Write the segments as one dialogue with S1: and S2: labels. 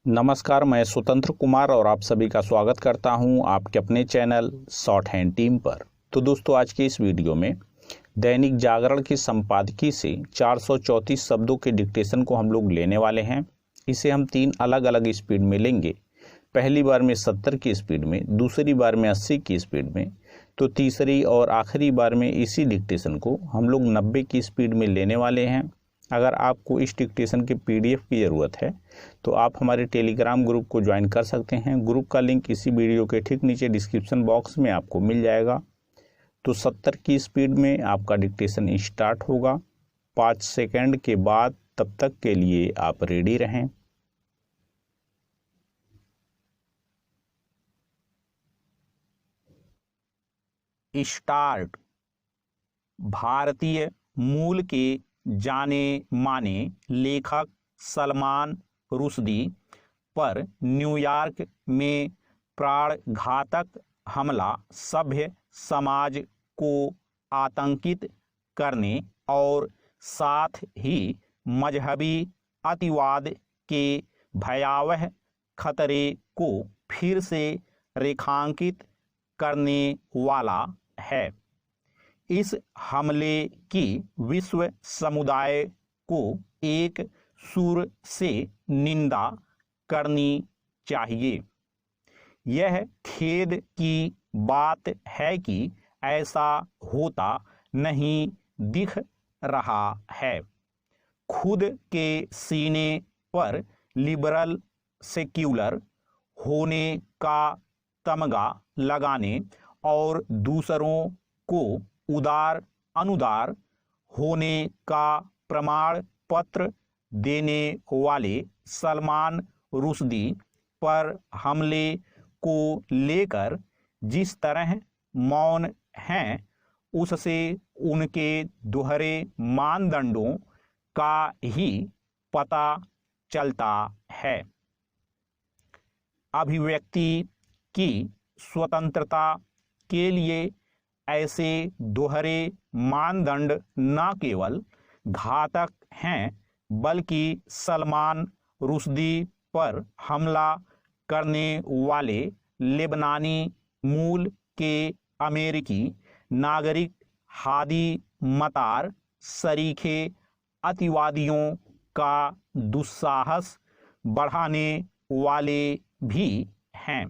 S1: नमस्कार, मैं स्वतंत्र कुमार और आप सभी का स्वागत करता हूं आपके अपने चैनल शॉर्ट हैंड टीम पर। तो दोस्तों, आज के इस वीडियो में दैनिक जागरण की संपादकीय से 434 शब्दों के डिक्टेशन को हम लोग लेने वाले हैं। इसे हम 3 अलग अलग स्पीड में लेंगे। पहली बार में 70 की स्पीड में, दूसरी बार में 80 की स्पीड में, तो तीसरी और आखिरी बार में इसी डिक्टेशन को हम लोग 90 की स्पीड में लेने वाले हैं। अगर आपको इस डिक्टेशन के PDF की ज़रूरत है तो आप हमारे टेलीग्राम ग्रुप को ज्वाइन कर सकते हैं। ग्रुप का लिंक इसी वीडियो के ठीक नीचे डिस्क्रिप्शन बॉक्स में आपको मिल जाएगा। तो 70 की स्पीड में आपका डिक्टेशन स्टार्ट होगा। 5 सेकंड के बाद तब तक के लिए आप रेडी रहें। स्टार्ट। भारतीय मूल के जाने माने लेखक सलमान रुश्दी पर न्यूयॉर्क में प्राणघातक हमला सभ्य समाज को आतंकित करने और साथ ही मजहबी अतिवाद के भयावह खतरे को फिर से रेखांकित करने वाला है। इस हमले की विश्व समुदाय को एक सुर से निंदा करनी चाहिए। यह खेद की बात है कि ऐसा होता नहीं दिख रहा है। खुद के सीने पर लिबरल सेक्युलर होने का तमगा लगाने और दूसरों को उदार अनुदार होने का प्रमाण पत्र देने वाले सलमान रुश्दी पर हमले को लेकर जिस तरह मौन हैं, उससे उनके दोहरे मानदंडों का ही पता चलता है। अभिव्यक्ति की स्वतंत्रता के लिए ऐसे दोहरे मानदंड न केवल घातक हैं, बल्कि सलमान रुश्दी पर हमला करने वाले लेबनानी मूल के अमेरिकी नागरिक हादी मतार शरीखे अतिवादियों का दुस्साहस बढ़ाने वाले भी हैं।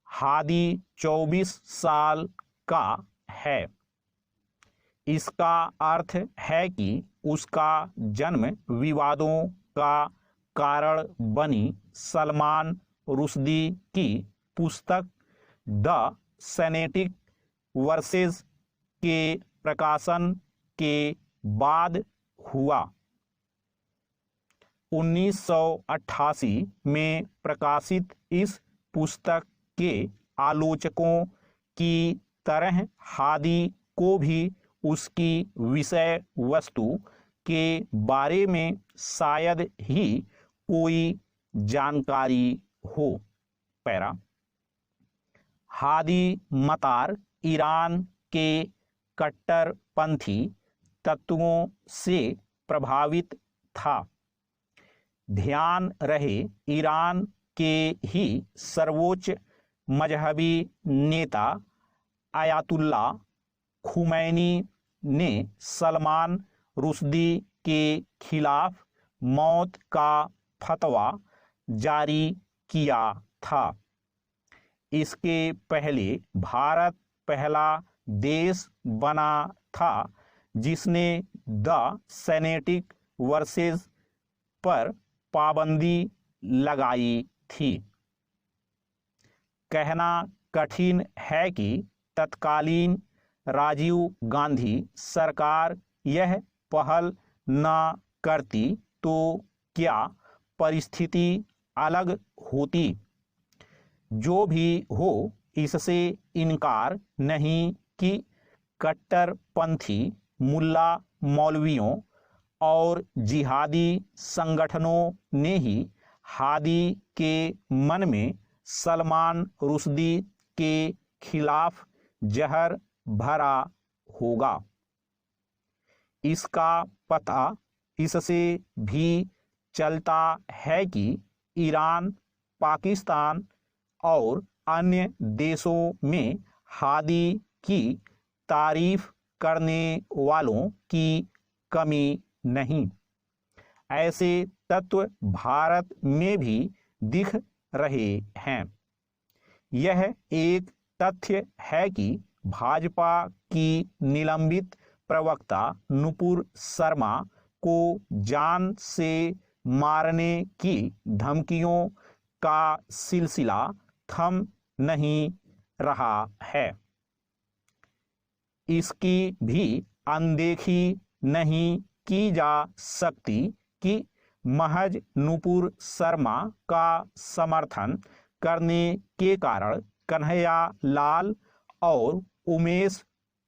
S1: हादी 24 साल का है। इसका अर्थ है कि उसका जन्म विवादों का कारण बनी सलमान रुश्दी की पुस्तक द सेनेटिक वर्सेस के प्रकाशन के बाद हुआ। 1988 में प्रकाशित इस पुस्तक के आलोचकों की तरह हादी को भी उसकी विषय वस्तु के बारे में शायद ही कोई जानकारी हो। पैरा। हादी मतार ईरान के कट्टरपंथी तत्वों से प्रभावित था। ध्यान रहे, ईरान के ही सर्वोच्च मजहबी नेता आयतुल्ला खुमैनी ने सलमान रुश्दी के खिलाफ मौत का फतवा जारी किया था। इसके पहले भारत पहला देश बना था जिसने द सेनेटिक वर्सेस पर पाबंदी लगाई थी। कहना कठिन है कि तत्कालीन राजीव गांधी सरकार यह पहल न करती तो क्या परिस्थिति अलग होती। जो भी हो, इससे इनकार नहीं कि कट्टरपंथी मुल्ला मौलवियों और जिहादी संगठनों ने ही हादी के मन में सलमान रुश्दी के खिलाफ जहर भरा होगा। इसका पता इससे भी चलता है कि ईरान, पाकिस्तान और अन्य देशों में हादी की तारीफ करने वालों की कमी नहीं। ऐसे तत्व भारत में भी दिख रहे हैं। यह एक तथ्य है कि भाजपा की निलंबित प्रवक्ता नुपुर शर्मा को जान से मारने की धमकियों का सिलसिला थम नहीं रहा है। इसकी भी अनदेखी नहीं की जा सकती कि महज नुपुर शर्मा का समर्थन करने के कारण कन्हैया लाल और उमेश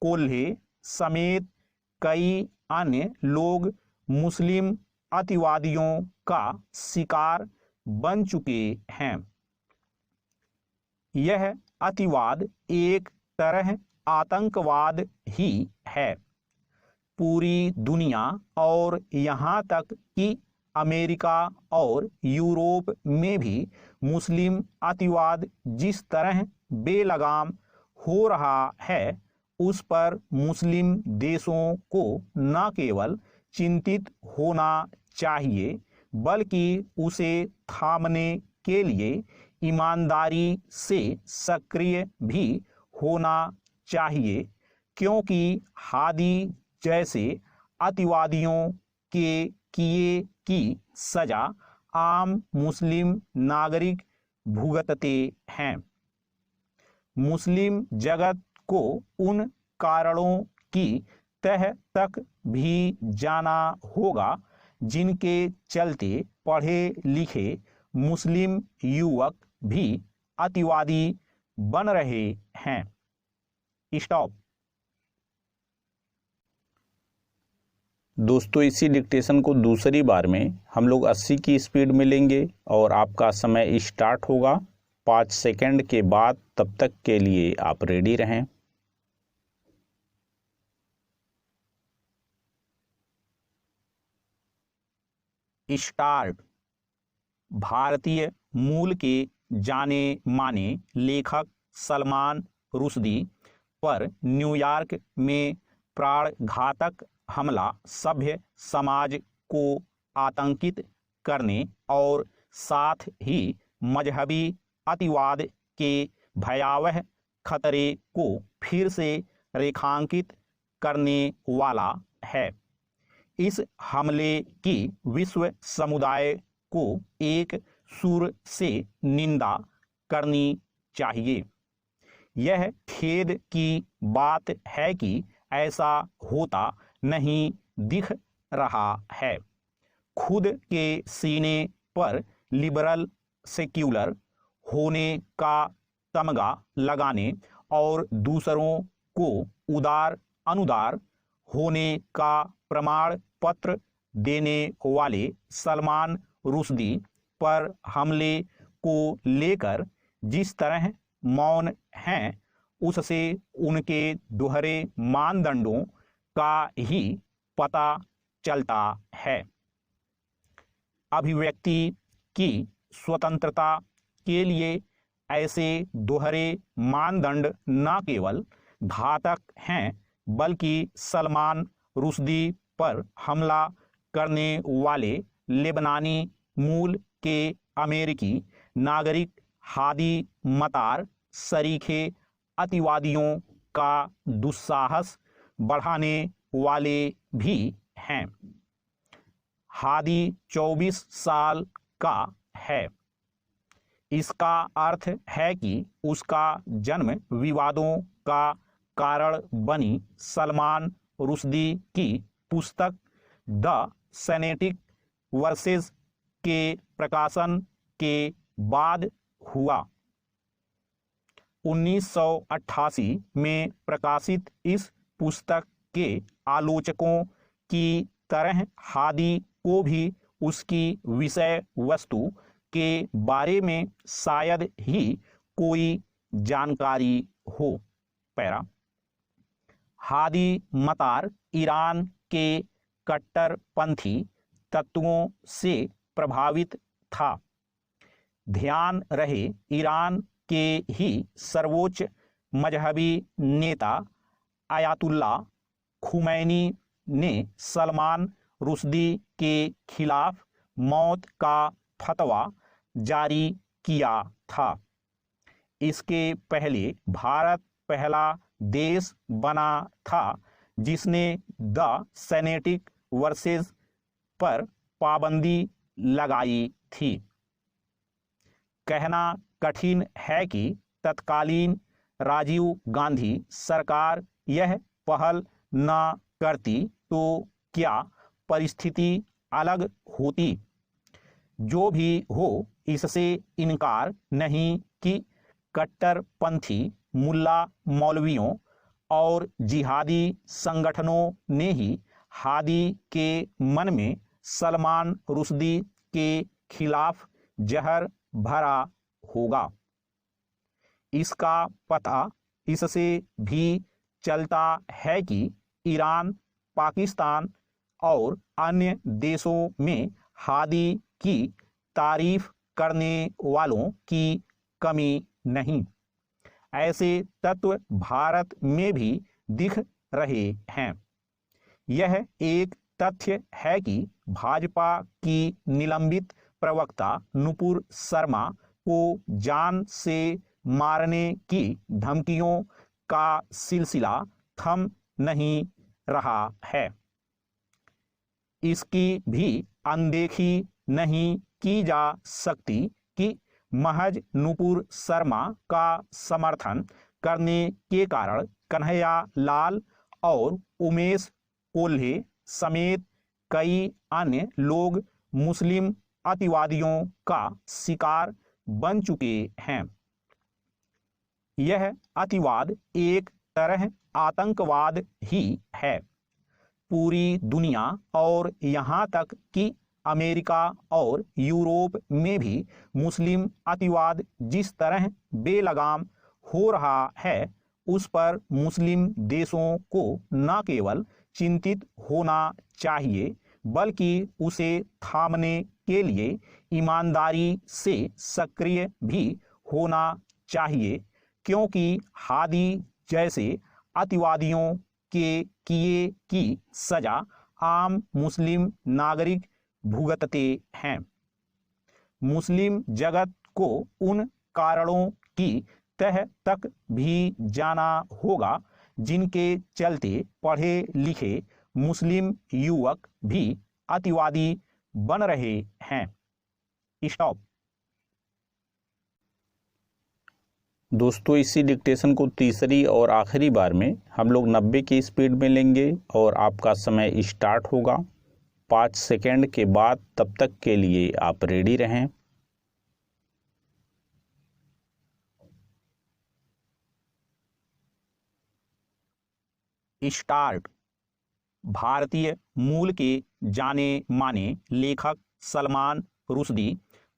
S1: कोल्हे समेत कई अन्य लोग मुस्लिम अतिवादियों का शिकार बन चुके हैं। यह अतिवाद एक तरह आतंकवाद ही है। पूरी दुनिया और यहाँ तक कि अमेरिका और यूरोप में भी मुस्लिम अतिवाद जिस तरह बेलगाम हो रहा है, उस पर मुस्लिम देशों को न केवल चिंतित होना चाहिए बल्कि उसे थामने के लिए ईमानदारी से सक्रिय भी होना चाहिए, क्योंकि हादी जैसे अतिवादियों के किए की सजा आम मुस्लिम नागरिक भुगतते हैं। मुस्लिम जगत को उन कारणों की तह तक भी जाना होगा जिनके चलते पढ़े लिखे मुस्लिम युवक भी अतिवादी बन रहे हैं। स्टॉप। दोस्तों, इसी डिक्टेशन को दूसरी बार में हम लोग 80 की स्पीड में लेंगे और आपका समय स्टार्ट होगा 5 सेकंड के बाद। तब तक के लिए आप रेडी रहें। स्टार्ट। भारतीय मूल के जाने माने लेखक सलमान रुश्दी पर न्यूयॉर्क में प्राणघातक हमला सभ्य समाज को आतंकित करने और साथ ही मजहबी अतिवाद के भयावह खतरे को फिर से रेखांकित करने वाला है। इस हमले की विश्व समुदाय को एक सुर से निंदा करनी चाहिए। यह खेद की बात है कि ऐसा होता नहीं दिख रहा है। खुद के सीने पर लिबरल सेक्युलर होने का तमगा लगाने और दूसरों को उदार अनुदार होने का प्रमाण पत्र देने वाले सलमान रुश्दी पर हमले को लेकर जिस तरह मौन हैं, उससे उनके दोहरे मानदंडों का ही पता चलता है। अभिव्यक्ति की स्वतंत्रता के लिए ऐसे दोहरे मानदंड न केवल घातक हैं बल्कि सलमान रुश्दी पर हमला करने वाले लेबनानी मूल के अमेरिकी नागरिक हादी मतार सरीखे अतिवादियों का दुस्साहस बढ़ाने वाले भी हैं। हादी 24 साल का है। इसका अर्थ है कि उसका जन्म विवादों का कारण बनी सलमान रुश्दी की पुस्तक द सेनेटिक वर्सेस के प्रकाशन के बाद हुआ। 1988 में प्रकाशित इस पुस्तक के आलोचकों की तरह हादी को भी उसकी विषय वस्तु के बारे में शायद ही कोई जानकारी हो। पैरा। हादी मतार ईरान के कट्टरपंथी तत्वों से प्रभावित था। ध्यान रहे, ईरान के ही सर्वोच्च मजहबी नेता आयतुल्ला खुमैनी ने सलमान रुश्दी के खिलाफ मौत का फतवा जारी किया था। इसके पहले भारत पहला देश बना था जिसने द सेनेटिक वर्सेस पर पाबंदी लगाई थी। कहना कठिन है कि तत्कालीन राजीव गांधी सरकार यह पहल न करती तो क्या परिस्थिति अलग होती। जो भी हो, इससे इनकार नहीं कि कट्टरपंथी मुल्ला मौलवियों और जिहादी संगठनों ने ही हादी के मन में सलमान रुश्दी के खिलाफ जहर भरा होगा। इसका पता इससे भी चलता है कि ईरान, पाकिस्तान और अन्य देशों में हादी की तारीफ करने वालों की कमी नहीं। ऐसे तत्व भारत में भी दिख रहे हैं। यह एक तथ्य है कि भाजपा की निलंबित प्रवक्ता नुपुर शर्मा को जान से मारने की धमकियों का सिलसिला थम नहीं रहा है। इसकी भी अनदेखी नहीं की जा सकती कि महज नुपुर शर्मा का समर्थन करने के कारण कन्हैया लाल और उमेश कोल्हे समेत कई अन्य लोग मुस्लिम अतिवादियों का शिकार बन चुके हैं। यह अतिवाद एक तरह आतंकवाद ही है। पूरी दुनिया और यहाँ तक कि अमेरिका और यूरोप में भी मुस्लिम अतिवाद जिस तरह बेलगाम हो रहा है, उस पर मुस्लिम देशों को न केवल चिंतित होना चाहिए बल्कि उसे थामने के लिए ईमानदारी से सक्रिय भी होना चाहिए, क्योंकि हादी जैसे अतिवादियों के किए की सजा आम मुस्लिम नागरिक भुगतते हैं। मुस्लिम जगत को उन कारणों की तह तक भी जाना होगा जिनके चलते पढ़े लिखे मुस्लिम युवक भी अतिवादी बन रहे हैं। स्टॉप। दोस्तों, इसी डिक्टेशन को तीसरी और आखिरी बार में हम लोग 90 की स्पीड में लेंगे और आपका समय स्टार्ट होगा 5 सेकेंड के बाद। तब तक के लिए आप रेडी रहें। स्टार्ट। भारतीय मूल के जाने माने लेखक सलमान रुश्दी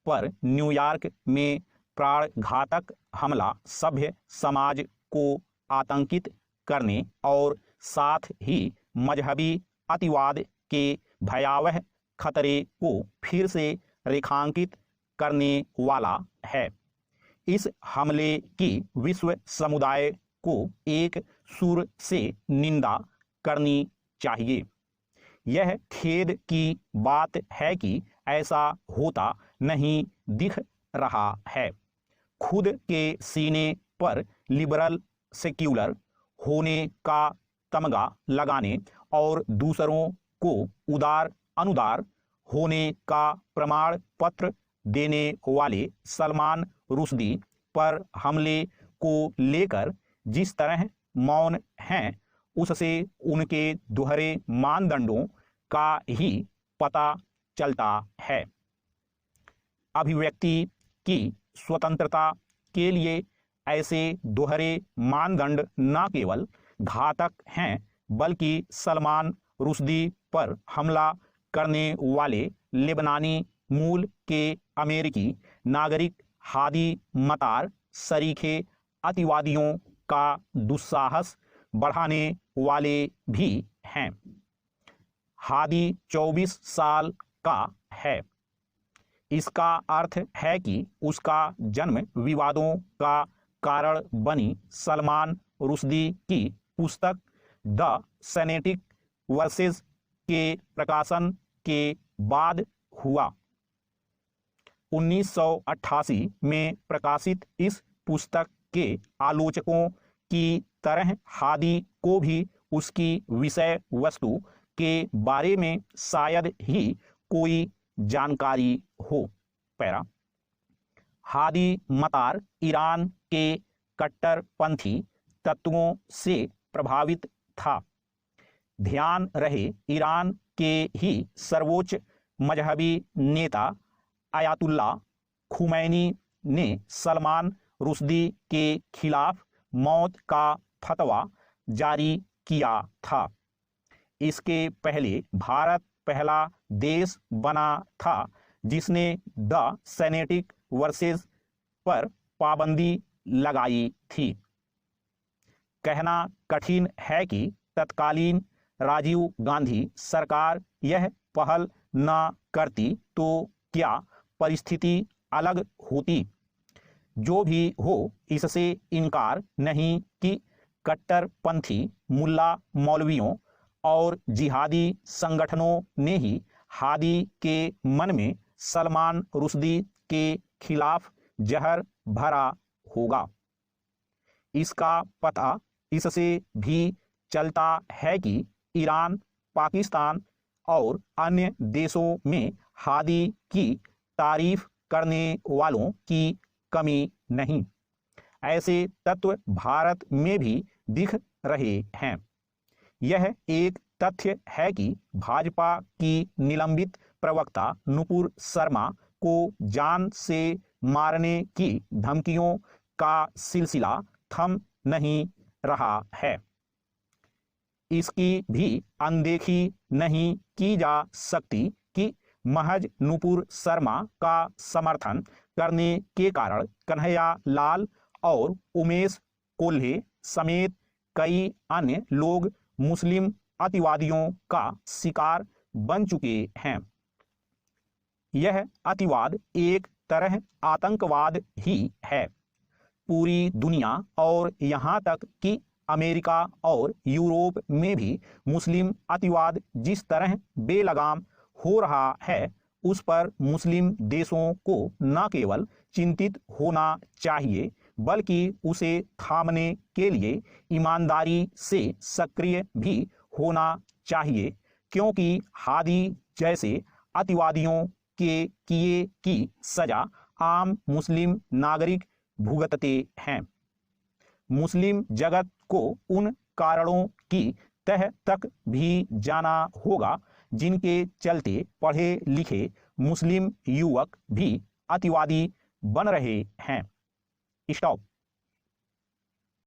S1: पर न्यूयॉर्क में प्राणघातक हमला सभ्य समाज को आतंकित करने और साथ ही मजहबी अतिवाद के भयावह खतरे को फिर से रेखांकित करने वाला है। इस हमले की विश्व समुदाय को एक सुर से निंदा करनी चाहिए। यह खेद की बात है कि ऐसा होता नहीं दिख रहा है। खुद के सीने पर लिबरल सेक्युलर होने का तमगा लगाने और दूसरों को उदार अनुदार होने का प्रमाण पत्र देने वाले सलमान रुश्दी पर हमले को लेकर जिस तरह मौन हैं, उससे उनके दोहरे मानदंडों का ही पता चलता है। अभिव्यक्ति की स्वतंत्रता के लिए ऐसे दोहरे मानदंड न केवल घातक हैं बल्कि सलमान रुश्दी पर हमला करने वाले लेबनानी मूल के अमेरिकी नागरिक हादी मतार सरीखे अतिवादियों का दुस्साहस बढ़ाने वाले भी हैं। हादी 24 साल का है। इसका अर्थ है कि उसका जन्म विवादों का कारण बनी सलमान रुश्दी की पुस्तक द सेनेटिक वर्सेस के प्रकाशन के बाद हुआ। 1988 में प्रकाशित इस पुस्तक के आलोचकों की तरह हादी को भी उसकी विषय वस्तु के बारे में शायद ही कोई जानकारी हो। पैरा हादी मतार ईरान के कट्टरपंथी तत्वों से प्रभावित था। ध्यान रहे, ईरान के ही सर्वोच्च मजहबी नेता आयतुल्ला खुमैनी ने सलमान रुश्दी के खिलाफ मौत का फतवा जारी किया था। इसके पहले भारत पहला देश बना था जिसने द सेनेटिक वर्सेस पर पाबंदी लगाई थी। कहना कठिन है कि तत्कालीन राजीव गांधी सरकार यह पहल न करती तो क्या परिस्थिति अलग होती। जो भी हो, इससे इनकार नहीं कि कट्टरपंथी मुल्ला मौलवियों और जिहादी संगठनों ने ही हादी के मन में सलमान रुश्दी के खिलाफ जहर भरा होगा। इसका पता इससे भी चलता है कि ईरान, पाकिस्तान और अन्य देशों में हादी की तारीफ करने वालों की कमी नहीं। ऐसे तत्व भारत में भी दिख रहे हैं। यह एक तथ्य है कि भाजपा की निलंबित प्रवक्ता नुपुर शर्मा को जान से मारने की धमकियों का सिलसिला थम नहीं रहा है। इसकी भी अनदेखी नहीं की जा सकती कि महज नुपुर शर्मा का समर्थन करने के कारण कन्हैया लाल और उमेश कोल्हे समेत कई अन्य लोग मुस्लिम अतिवादियों का शिकार बन चुके हैं। यह अतिवाद एक तरह आतंकवाद ही है। पूरी दुनिया और यहाँ तक कि अमेरिका और यूरोप में भी मुस्लिम अतिवाद जिस तरह बेलगाम हो रहा है, उस पर मुस्लिम देशों को न केवल चिंतित होना चाहिए बल्कि उसे थामने के लिए ईमानदारी से सक्रिय भी होना चाहिए, क्योंकि हादी जैसे अतिवादियों के किए की सजा आम मुस्लिम नागरिक भुगतते हैं। मुस्लिम जगत को उन कारणों की तह तक भी जाना होगा जिनके चलते पढ़े लिखे मुस्लिम युवक भी अतिवादी बन रहे हैं। स्टॉप।